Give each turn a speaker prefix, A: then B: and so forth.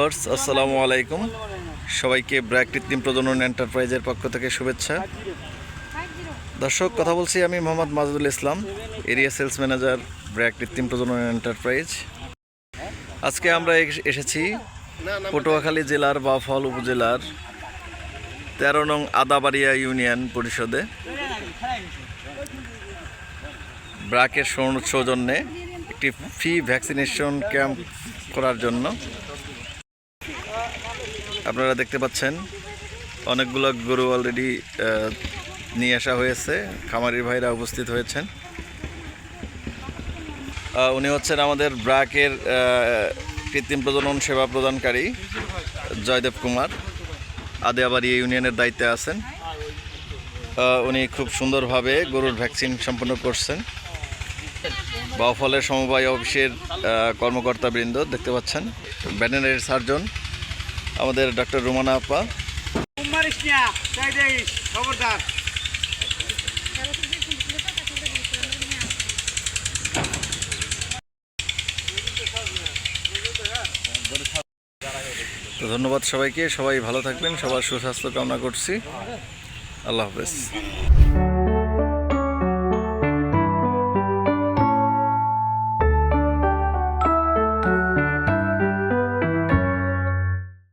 A: Viewers আসসালামু আলাইকুম, সবাইকে ব্র্যাক কৃত্রিম প্রজনন এন্টারপ্রাইজের পক্ষ থেকে শুভেচ্ছা। দর্শক, কথা বলছি আমি মোহাম্মদ মাজুদুল ইসলাম, এরিয়া সেলস ম্যানেজার, ব্র্যাক কৃত্রিম প্রজনন এন্টারপ্রাইজ। আজকে আমরা এসেছি পটুয়াখালী জেলার বাউফল উপজেলার 13 নং আদাবাড়িয়া ইউনিয়ন পরিষদে ব্র্যাকের সৌজন্যে একটি ফ্রি ভ্যাকসিনেশন ক্যাম্প করার জন্য। আপনারা দেখতে পাচ্ছেন অনেকগুলো গরু অলরেডি নিয়ে আসা হয়েছে, খামারির ভাইরা উপস্থিত হয়েছেন। উনি হচ্ছেন আমাদের ব্র্যাকের কৃত্রিম প্রজনন সেবা প্রদানকারী জয়দেব কুমার, আদিয়াবাড়ি ইউনিয়নের দায়িত্বে আছেন। উনি খুব সুন্দরভাবে গরুর ভ্যাকসিন সম্পন্ন করছেন। বাউফলের সমবায় অফিসের কর্মকর্তাবৃন্দ দেখতে পাচ্ছেন, ভেটেরিনারি সার্জন আমাদের ডক্টর রুমানা আপা। তো ধন্যবাদ সবাইকে, সবাই ভালো থাকবেন, সবার সুস্বাস্থ্য কামনা করছি। আল্লাহ হাফেজ।